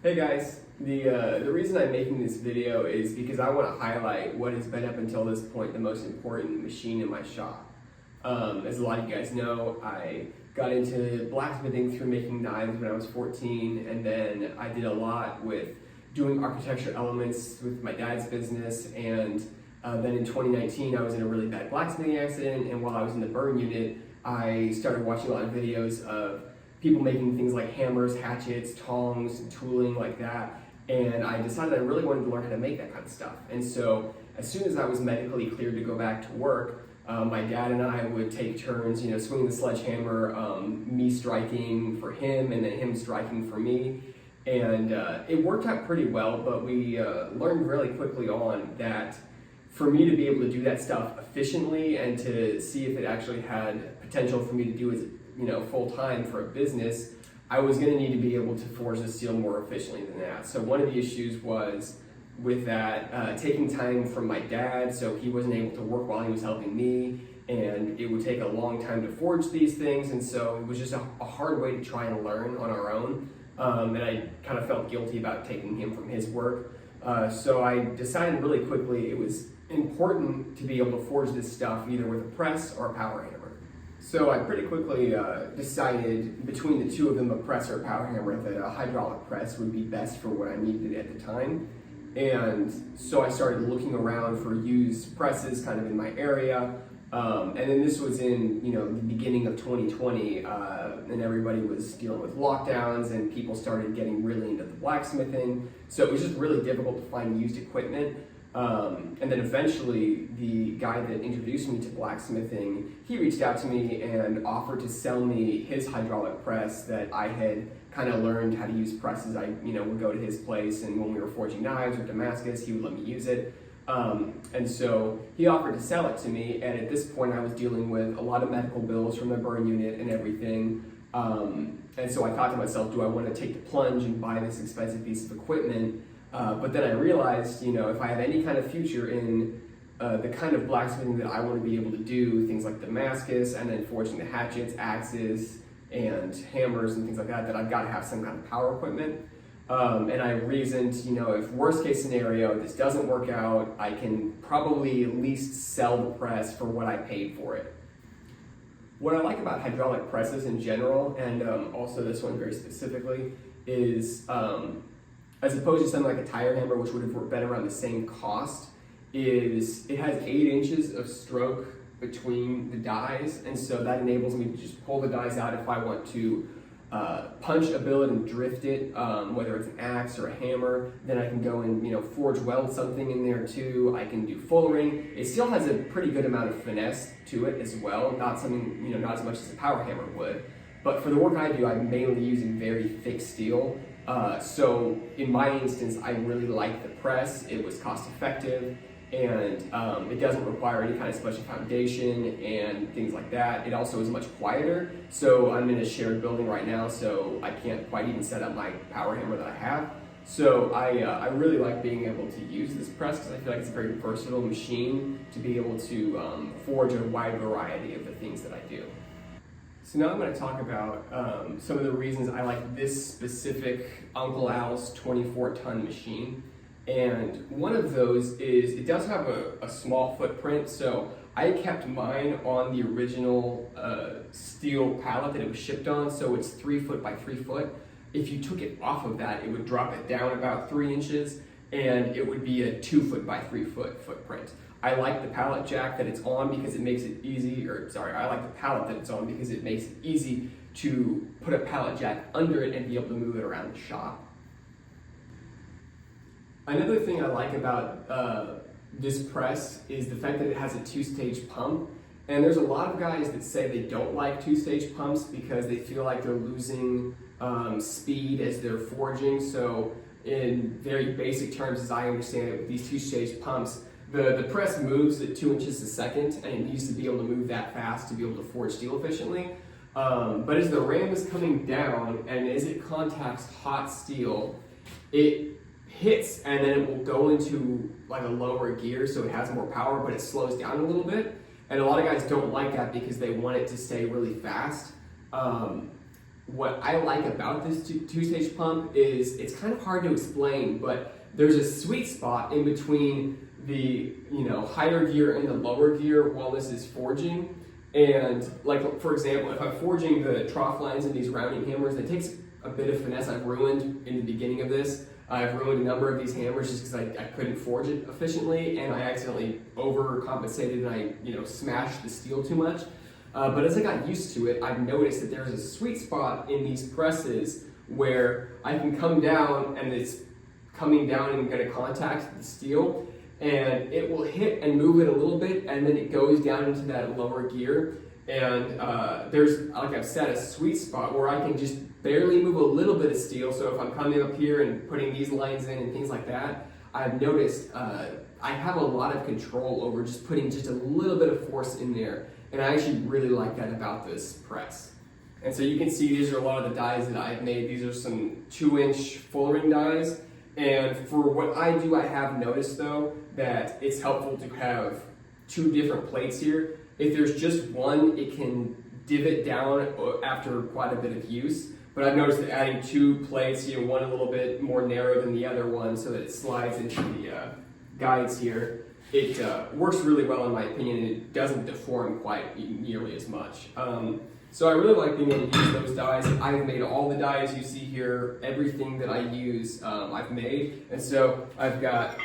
Hey guys, the reason I'm making this video is because I want to highlight what has been up until this point the most important machine in my shop. As a lot of you guys know, I got into blacksmithing through making knives when I was 14, and then I did a lot with doing architecture elements with my dad's business, and then in 2019 I was in a really bad blacksmithing accident, and while I was in the burn unit, I started watching a lot of videos of people making things like hammers, hatchets, tongs, tooling like that, and I decided I really wanted to learn how to make that kind of stuff. And so as soon as I was medically cleared to go back to work, my dad and I would take turns, swinging the sledgehammer, me striking for him and then him striking for me. And it worked out pretty well, but we learned really quickly on that for me to be able to do that stuff efficiently and to see if it actually had potential for me to do as full time for a business, I was going to need to be able to forge the steel more efficiently than that. So one of the issues was with that taking time from my dad, so he wasn't able to work while he was helping me, and it would take a long time to forge these things, and so it was just a hard way to try and learn on our own, and I kind of felt guilty about taking him from his work. So I decided really quickly it was important to be able to forge this stuff either with a press or a power hammer. So I pretty quickly decided between the two of them, a press or a power hammer, that a hydraulic press would be best for what I needed at the time. And so I started looking around for used presses kind of in my area. And then this was in the beginning of 2020, and everybody was dealing with lockdowns and people started getting really into the blacksmithing. So it was just really difficult to find used equipment. And then eventually the guy that introduced me to blacksmithing, he reached out to me and offered to sell me his hydraulic press that I had kind of learned how to use presses. I would go to his place, and when we were forging knives or Damascus, he would let me use it. And so he offered to sell it to me, and at this point I was dealing with a lot of medical bills from the burn unit and everything. And so I thought to myself, do I want to take the plunge and buy this expensive piece of equipment? But then I realized, if I have any kind of future in the kind of blacksmithing that I want to be able to do, things like Damascus and then forging the hatchets, axes, and hammers and things like that, that I've got to have some kind of power equipment. And I reasoned, if worst case scenario, this doesn't work out, I can probably at least sell the press for what I paid for it. What I like about hydraulic presses in general, and also this one very specifically, is as opposed to something like a tire hammer, which would have been around the same cost, is it has 8 inches of stroke between the dies, and so that enables me to just pull the dies out if I want to punch a billet and drift it, whether it's an axe or a hammer. Then I can go and forge weld something in there too. I can do fullering. It still has a pretty good amount of finesse to it as well, not something not as much as a power hammer would. But for the work I do, I'm mainly using very thick steel. So in my instance, I really like the press. It was cost effective, and it doesn't require any kind of special foundation and things like that. It also is much quieter. So I'm in a shared building right now, so I can't quite even set up my power hammer that I have. So I really like being able to use this press because I feel like it's a very versatile machine to be able to forge a wide variety of the things that I do. So now I'm going to talk about some of the reasons I like this specific Uncle Al's 24-ton machine. And one of those is it does have a small footprint, so I kept mine on the original steel pallet that it was shipped on, so it's 3 foot by 3 foot. If you took it off of that, it would drop it down about 3 inches, and it would be a 2 foot by 3 foot footprint. I like the pallet jack that it's on because it makes it easy, I like the pallet that it's on because it makes it easy to put a pallet jack under it and be able to move it around the shop. Another thing I like about this press is the fact that it has a 2-stage pump. And there's a lot of guys that say they don't like 2-stage pumps because they feel like they're losing speed as they're forging. So in very basic terms, as I understand it, with these 2-stage pumps, the press moves at 2 inches a second, and it needs to be able to move that fast to be able to forge steel efficiently. But as the ram is coming down and as it contacts hot steel, it hits and then it will go into like a lower gear, so it has more power, but it slows down a little bit. And a lot of guys don't like that because they want it to stay really fast. what I like about this two-stage pump is it's kind of hard to explain, but there's a sweet spot in between the higher gear and the lower gear while this is forging. And like, for example, if I'm forging the trough lines in these rounding hammers, it takes a bit of finesse. I've ruined in the beginning of this. I've ruined a number of these hammers just because I couldn't forge it efficiently, and I accidentally overcompensated and I smashed the steel too much. But as I got used to it, I've noticed that there's a sweet spot in these presses where I can come down and it's coming down and going to contact the steel, and it will hit and move it a little bit, and then it goes down into that lower gear. And there's, like I've said, a sweet spot where I can just barely move a little bit of steel. So if I'm coming up here and putting these lines in and things like that, I've noticed I have a lot of control over just putting just a little bit of force in there. And I actually really like that about this press. And so you can see these are a lot of the dies that I've made. These are some 2-inch full ring dies. And for what I do, I have noticed though that it's helpful to have 2 different plates here. If there's just one, it can divot down after quite a bit of use. But I've noticed that adding 2 plates, one a little bit more narrow than the other one so that it slides into the guides here, it works really well in my opinion, and it doesn't deform quite nearly as much. So I really like being able to use those dies. I've made all the dies you see here, everything that I use I've made. And so I've got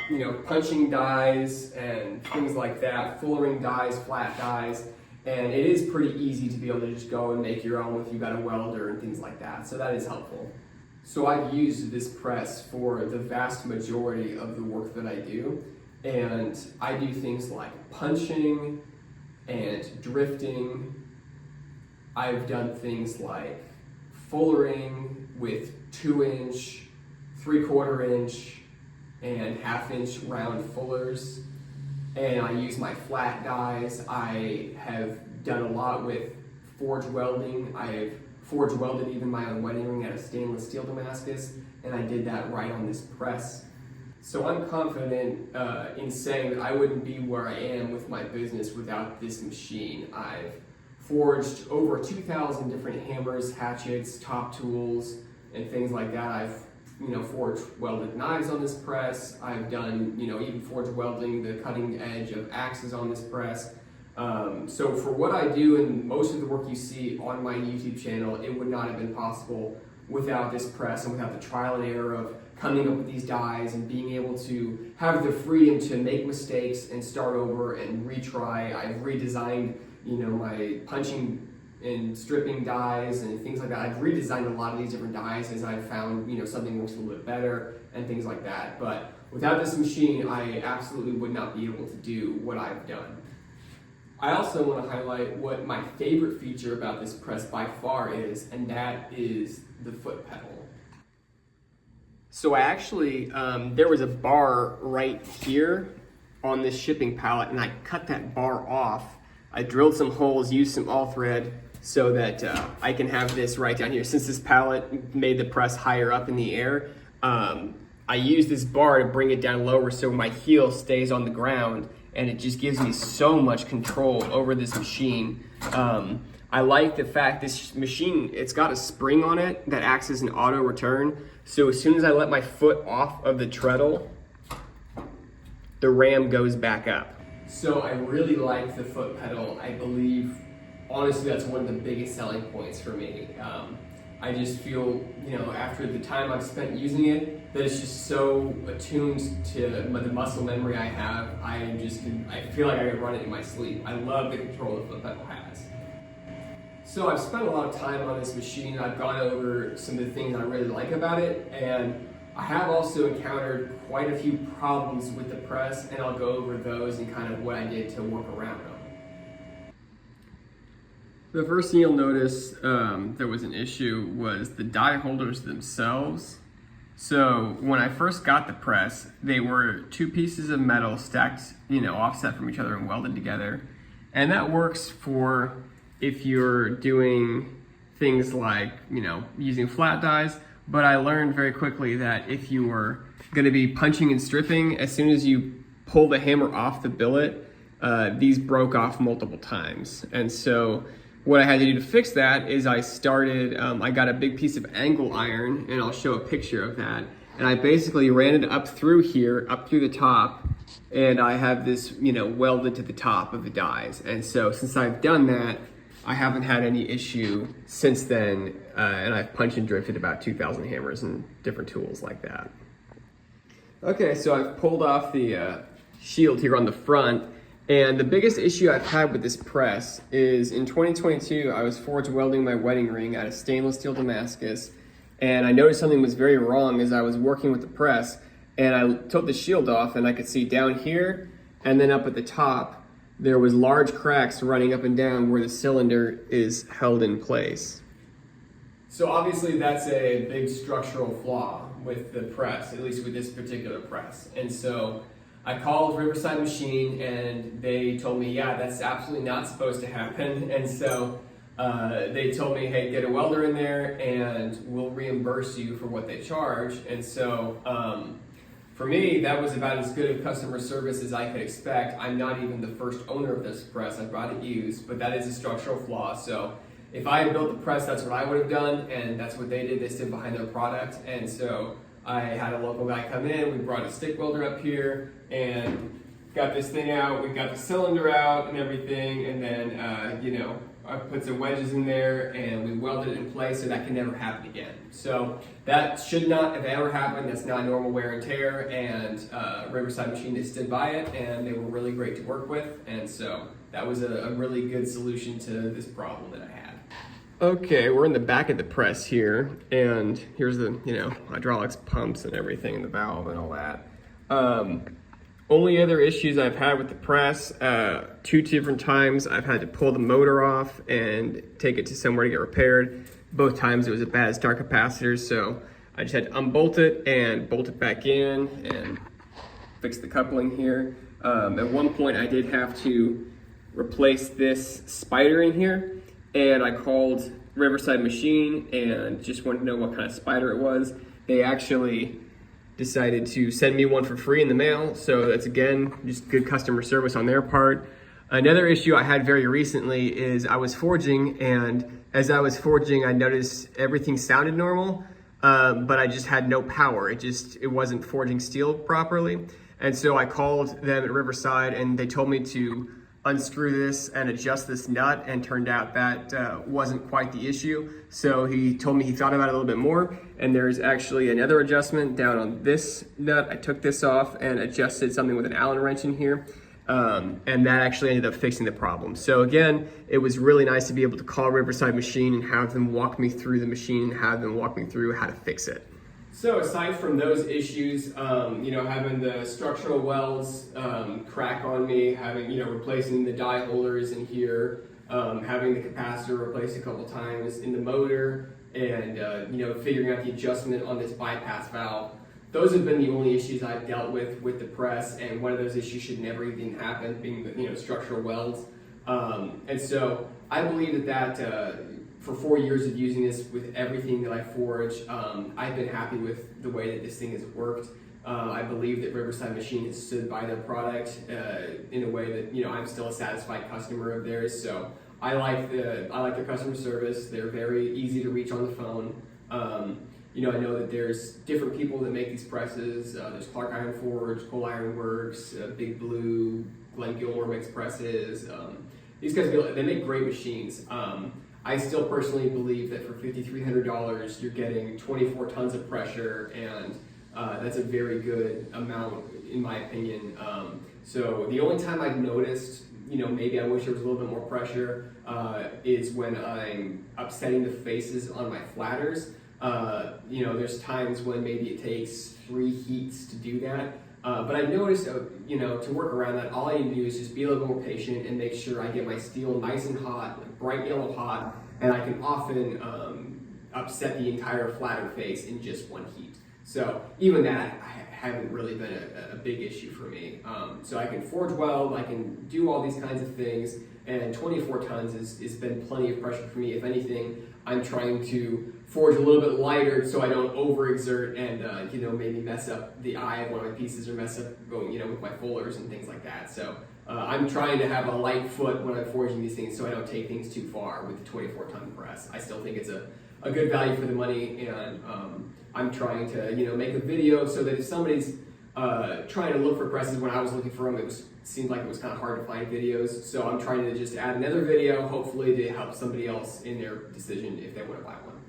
punching dies and things like that, full ring dies, flat dies, and it is pretty easy to be able to just go and make your own if you've got a welder and things like that. So that is helpful. So I've used this press for the vast majority of the work that I do. And I do things like punching and drifting. I've done things like fullering with 2-inch, 3/4 inch, and 1/2 inch round fullers. And I use my flat dies. I have done a lot with forge welding. I've forge welded even my own wedding ring out of stainless steel Damascus, and I did that right on this press. So I'm confident in saying that I wouldn't be where I am with my business without this machine. I've forged over 2,000 different hammers, hatchets, top tools, and things like that. I've forged welded knives on this press. I've done even forge welding the cutting edge of axes on this press. So for what I do and most of the work you see on my YouTube channel, it would not have been possible without this press and without the trial and error of coming up with these dies and being able to have the freedom to make mistakes and start over and retry. I've redesigned, my punching and stripping dies and things like that. I've redesigned a lot of these different dies as I've found, something works a little bit better and things like that. But without this machine, I absolutely would not be able to do what I've done. I also want to highlight what my favorite feature about this press by far is, and that is the foot pedal. So I actually, there was a bar right here on this shipping pallet, and I cut that bar off. I drilled some holes, used some all thread so that I can have this right down here. Since this pallet made the press higher up in the air, I used this bar to bring it down lower so my heel stays on the ground, and it just gives me so much control over this machine. I like the fact this machine, it's got a spring on it that acts as an auto return. So as soon as I let my foot off of the treadle, the ram goes back up. So I really like the foot pedal. I believe, honestly, that's one of the biggest selling points for me. I just feel, after the time I've spent using it, that it's just so attuned to the muscle memory I have. I feel like I can run it in my sleep. I love the control the foot pedal has. So I've spent a lot of time on this machine. I've gone over some of the things I really like about it, and I have also encountered quite a few problems with the press, and I'll go over those and kind of what I did to work around them. The first thing you'll notice there was an issue was the die holders themselves. So when I first got the press, they were 2 pieces of metal stacked, offset from each other and welded together. And that works for if you're doing things like, using flat dies. But I learned very quickly that if you were going to be punching and stripping, as soon as you pull the hammer off the billet, these broke off multiple times. And so what I had to do to fix that is I got a big piece of angle iron, and I'll show a picture of that. And I basically ran it up through here, up through the top, and I have this, welded to the top of the dies. And so since I've done that, I haven't had any issue since then, and I've punched and drifted about 2,000 hammers and different tools like that. Okay, so I've pulled off the shield here on the front, and the biggest issue I've had with this press is in 2022, I was forge welding my wedding ring out of stainless steel Damascus, and I noticed something was very wrong as I was working with the press, and I took the shield off and I could see down here and then up at the top, there was large cracks running up and down where the cylinder is held in place. So obviously that's a big structural flaw with the press, at least with this particular press. And so I called Riverside Machine and they told me, yeah, that's absolutely not supposed to happen. And so they told me, hey, get a welder in there and we'll reimburse you for what they charge. And so for me, that was about as good of customer service as I could expect. I'm not even the first owner of this press. I brought it used, but that is a structural flaw. So if I had built the press, that's what I would have done, and that's what they did. They stood behind their product. And so I had a local guy come in, we brought a stick welder up here and got this thing out. We got the cylinder out and everything, and then, I put some wedges in there and we welded it in place so that can never happen again. So that should not have ever happened. That's not normal wear and tear, and Riverside Machine, they stood by it and they were really great to work with. And so that was a really good solution to this problem that I had. Okay, we're in the back of the press here, and here's the, hydraulics pumps and everything, and the valve and all that. Only other issues I've had with the press, 2 different times I've had to pull the motor off and take it to somewhere to get repaired. Both times it was a bad start capacitor, so I just had to unbolt it and bolt it back in and fix the coupling here. At one point I did have to replace this spider in here, and I called Riverside Machine and just wanted to know what kind of spider it was. They actually decided to send me one for free in the mail, so that's again just good customer service on their part. Another issue I had very recently is I was forging, and as I was forging I noticed everything sounded normal, but I just had no power. It wasn't forging steel properly, and so I called them at Riverside and they told me to unscrew this and adjust this nut, and turned out that wasn't quite the issue. So he told me he thought about it a little bit more, and there's actually another adjustment down on this nut. I took this off and adjusted something with an Allen wrench in here, and that actually ended up fixing the problem. So again, it was really nice to be able to call Riverside Machine and have them walk me through the machine, and have them walk me through how to fix it. So aside from those issues, having the structural welds crack on me, replacing the die holders in here, having the capacitor replaced a couple times in the motor, and figuring out the adjustment on this bypass valve, those have been the only issues I've dealt with the press, and one of those issues should never even happen, being the structural welds. And so I believe that for 4 years of using this with everything that I forge, I've been happy with the way that this thing has worked. I believe that Riverside Machine has stood by their product in a way that I'm still a satisfied customer of theirs. So I like their customer service. They're very easy to reach on the phone. I know that there's different people that make these presses. There's Clark Iron Forge, Coal Iron Works, Big Blue, Glenn Gilmore makes presses. These guys, they make great machines. I still personally believe that for $5,300, you're getting 24 tons of pressure, and that's a very good amount, in my opinion. So the only time I've noticed, maybe I wish there was a little bit more pressure, is when I'm upsetting the faces on my flatters. There's times when maybe it takes 3 heats to do that. But I've noticed, to work around that, all I need to do is just be a little more patient and make sure I get my steel nice and hot, bright yellow hot, and I can often upset the entire flatter face in just 1 heat. So even that haven't really been a big issue for me. So I can forge weld, I can do all these kinds of things, and 24 tons has been plenty of pressure for me. If anything, I'm trying to forge a little bit lighter so I don't overexert and maybe mess up the eye of one of my pieces, or mess up with my fullers and things like that. So I'm trying to have a light foot when I'm forging these things so I don't take things too far with the 24-ton press. I still think it's a good value for the money, and I'm trying to make a video so that if somebody's trying to look for presses, when I was looking for them, seemed like it was kind of hard to find videos. So I'm trying to just add another video, hopefully to help somebody else in their decision if they want to buy one.